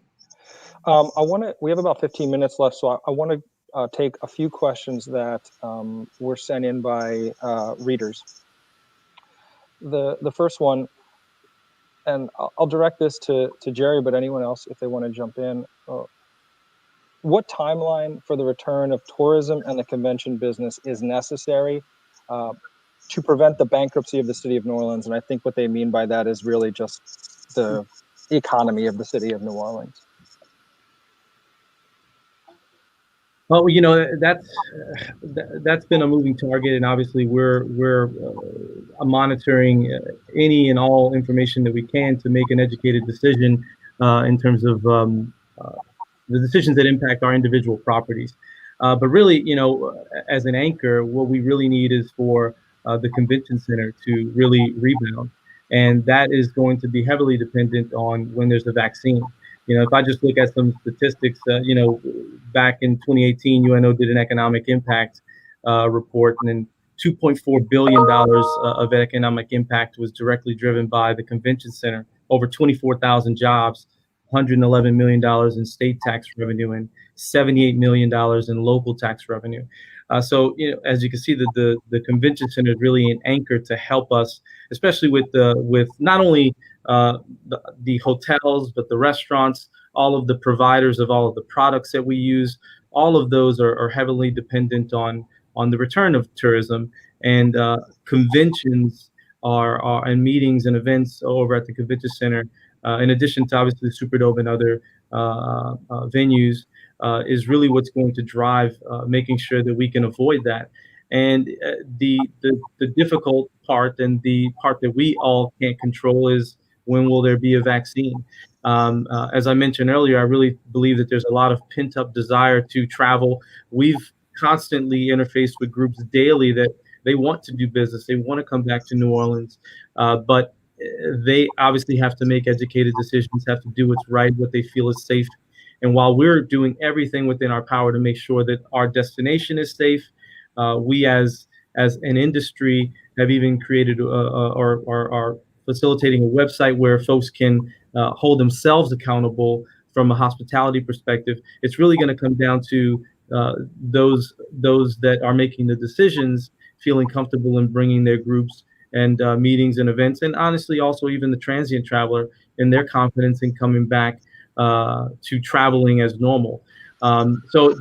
We have about 15 minutes left, so I want to take a few questions that were sent in by readers. The first one, and I'll direct this to Jerry, but anyone else, if they want to jump in. What timeline for the return of tourism and the convention business is necessary to prevent the bankruptcy of the city of New Orleans? And I think what they mean by that is really just the economy of the city of New Orleans. Well, you know, that's been a moving target, and obviously we're monitoring any and all information that we can to make an educated decision in terms of the decisions that impact our individual properties. But really, you know, as an anchor, what we really need is for the convention center to really rebound, and that is going to be heavily dependent on when there's a vaccine. You know, if I just look at some statistics, you know, back in 2018, UNO did an economic impact report, and then $2.4 billion of economic impact was directly driven by the convention center, over 24,000 jobs, $111 million in state tax revenue, and $78 million in local tax revenue. So, you know, as you can see, the convention center is really an anchor to help us, especially with not only the hotels, but the restaurants, all of the providers of all of the products that we use. All of those are heavily dependent on the return of tourism, and conventions and meetings and events over at the convention center, in addition to obviously the Superdome and other venues, is really what's going to drive making sure that we can avoid that. And the difficult part, and the part that we all can't control, is when will there be a vaccine? As I mentioned earlier, I really believe that there's a lot of pent-up desire to travel. We've constantly interfaced with groups daily that they want to do business. They want to come back to New Orleans, but they obviously have to make educated decisions, have to do what's right, what they feel is safe. And while we're doing everything within our power to make sure that our destination is safe, we as an industry have even created or are facilitating a website where folks can hold themselves accountable from a hospitality perspective. It's really going to come down to those that are making the decisions feeling comfortable in bringing their groups and meetings and events, and honestly also even the transient traveler and their confidence in coming back to traveling as normal. So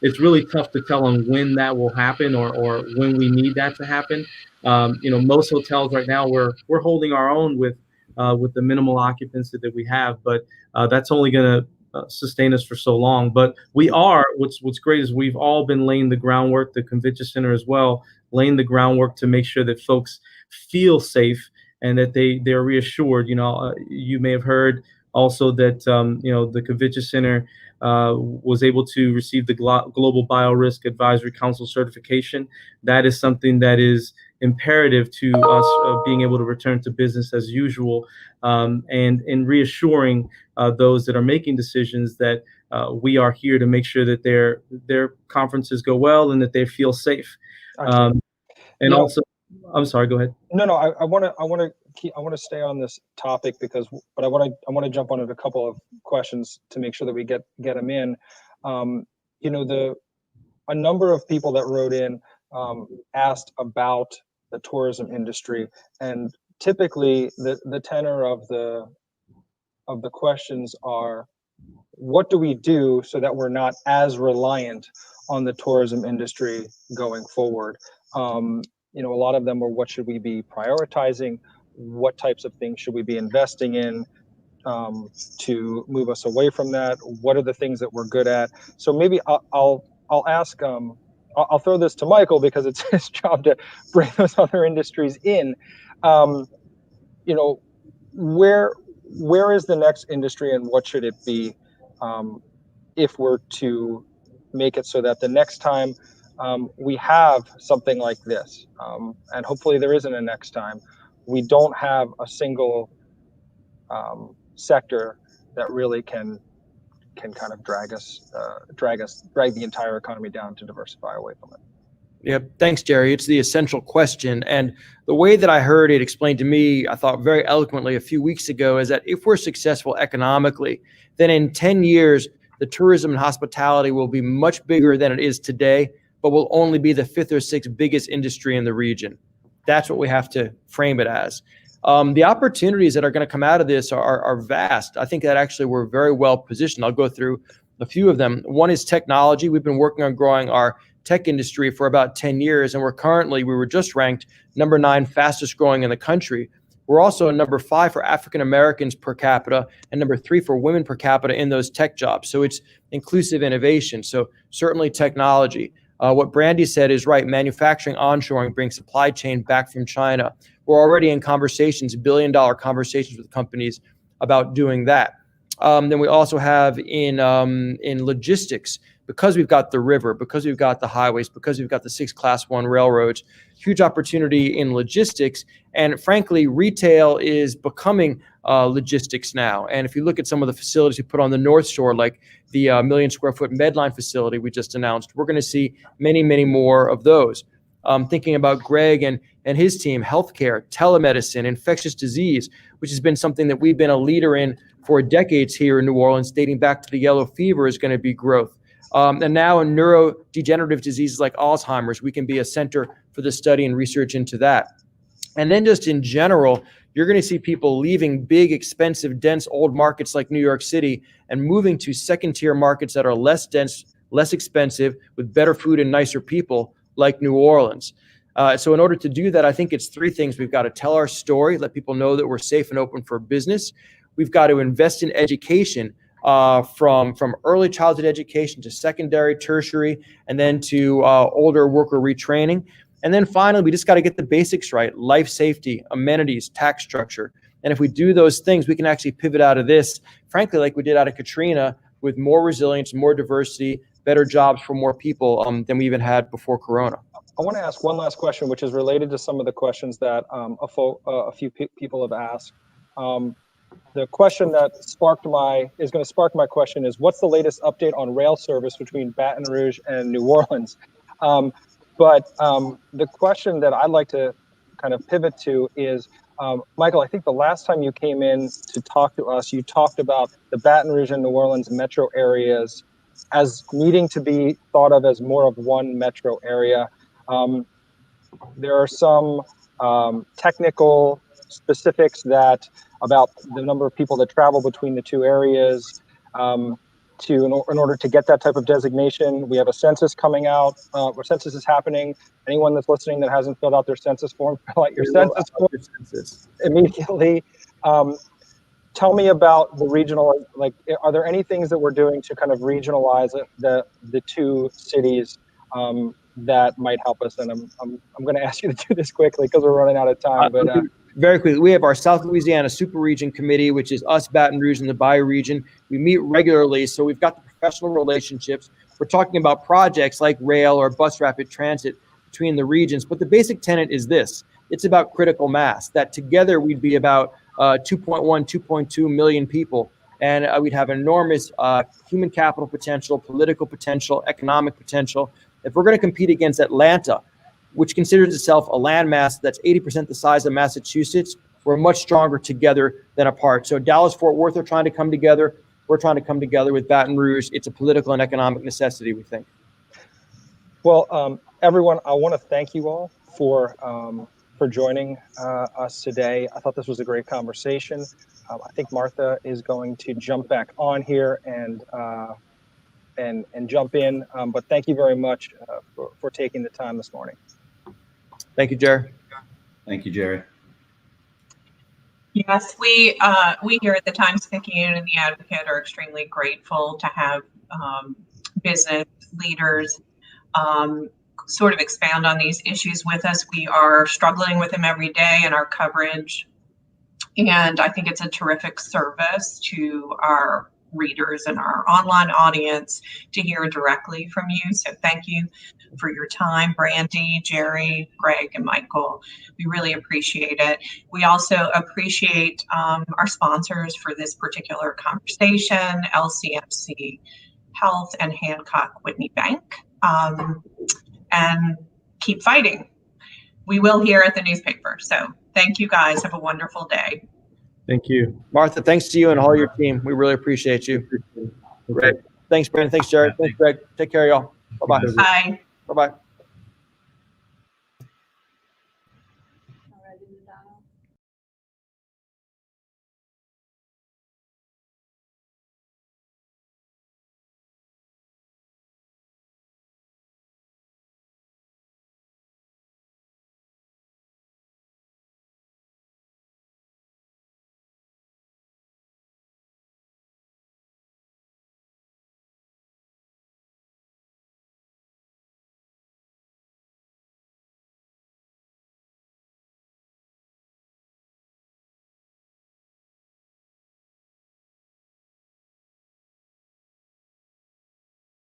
it's really tough to tell on when that will happen or when we need that to happen. Most hotels right now we're holding our own with the minimal occupancy that we have, but that's only going to sustain us for so long. But we are, what's great is we've all been laying the groundwork, the convention center as well, laying the groundwork to make sure that folks feel safe and that they're reassured. You may have heard also that the convention center was able to receive the Global Biorisk Advisory Council certification. That is something that is imperative to us being able to return to business as usual, and in reassuring those that are making decisions that we are here to make sure that their conferences go well and that they feel safe. And No. also, I'm sorry, go ahead. No, I want to stay on this topic but I want to jump on a couple of questions to make sure that we get them in. A number of people that wrote in asked about the tourism industry, and typically the tenor of the questions are, what do we do so that we're not as reliant on the tourism industry going forward? A lot of them are, what should we be prioritizing? What types of things should we be investing in to move us away from that? What are the things that we're good at? So maybe I'll ask, I'll throw this to Michael because it's his job to bring those other industries in. Where is the next industry and what should it be if we're to make it so that the next time we have something like this, and hopefully there isn't a next time, we don't have a single sector that really can kind of drag the entire economy down to diversify away from it. Yep. Thanks, Jerry. It's the essential question. And the way that I heard it explained to me, I thought very eloquently a few weeks ago, is that if we're successful economically, then in 10 years, the tourism and hospitality will be much bigger than it is today, but will only be the 5th or 6th biggest industry in the region. That's what we have to frame it as. The opportunities that are going to come out of this are vast. I think that actually we're very well positioned. I'll go through a few of them. One is technology. We've been working on growing our tech industry for about 10 years, and we were just ranked number 9 fastest growing in the country. We're also number 5 for African Americans per capita and number 3 for women per capita in those tech jobs. So it's inclusive innovation. So certainly technology. What Brandy said is right. Manufacturing onshoring brings supply chain back from China. We're already in conversations, billion-dollar conversations with companies about doing that. Then we also have in logistics, because we've got the river, because we've got the highways, because we've got the 6 Class 1 railroads, huge opportunity in logistics. And frankly, retail is becoming logistics now. And if you look at some of the facilities we put on the North Shore, like the 1 million square foot Medline facility we just announced, we're going to see many, many more of those. Thinking about Greg and his team, healthcare, telemedicine, infectious disease, which has been something that we've been a leader in for decades here in New Orleans, dating back to the yellow fever, is going to be growth. And now in neurodegenerative diseases like Alzheimer's, we can be a center for the study and research into that. And then just in general, you're going to see people leaving big, expensive, dense old markets like New York City and moving to second-tier markets that are less dense, less expensive, with better food and nicer people like New Orleans. So in order to do that, I think it's 3 things. We've got to tell our story, let people know that we're safe and open for business. We've got to invest in education, from early childhood education to secondary, tertiary, and then to older worker retraining. And then finally, we just got to get the basics right: life safety, amenities, tax structure. And if we do those things, we can actually pivot out of this, frankly, like we did out of Katrina, with more resilience, more diversity, better jobs for more people than we even had before Corona. I want to ask one last question, which is related to some of the questions that a few people have asked. the question that is going to spark my question is, what's the latest update on rail service between Baton Rouge and New Orleans? But the question that I'd like to kind of pivot to is, Michael, I think the last time you came in to talk to us, you talked about the Baton Rouge and New Orleans metro areas as needing to be thought of as more of one metro area. There are some technical specifics about the number of people that travel between the two areas. In order to get that type of designation, we have a census coming out, where census is happening. Anyone that's listening that hasn't filled out their census form, fill out your census form immediately. Tell me about the regional, like, are there any things that we're doing to kind of regionalize the two cities that might help us? And I'm going to ask you to do this quickly because we're running out of time. But very quickly, we have our South Louisiana Super Region Committee, which is us, Baton Rouge, and the Bayou region. We meet regularly, so we've got the professional relationships. We're talking about projects like rail or bus rapid transit between the regions. But the basic tenet is this. It's about critical mass, that together we'd be about 2.1, 2.2 million people. And we'd have enormous human capital potential, political potential, economic potential. If we're going to compete against Atlanta, which considers itself a landmass that's 80% the size of Massachusetts, we're much stronger together than apart. So Dallas, Fort Worth are trying to come together. We're trying to come together with Baton Rouge. It's a political and economic necessity, we think. Well, everyone, I want to thank you all for joining us today. I thought this was a great conversation. I think Martha is going to jump back on here and jump in. But thank you very much for taking the time this morning. Thank you, Jerry. Thank you, Jerry. Yes, we here at the Times-Picayune and the Advocate are extremely grateful to have business leaders sort of expand on these issues with us. We are struggling with them every day in our coverage, and I think it's a terrific service to our readers and our online audience to hear directly from you. So thank you for your time, Brandy, Jerry, Greg, and Michael. We really appreciate it. We also appreciate our sponsors for this particular conversation, LCMC Health and Hancock Whitney Bank. And keep fighting. We will here at the newspaper. So thank you guys. Have a wonderful day. Thank you. Martha, thanks to you and all your team. We really appreciate you. Great. Thanks, Brandon. Thanks, Jared. Thanks, Greg. Take care, y'all. Bye-bye. Bye. Bye-bye.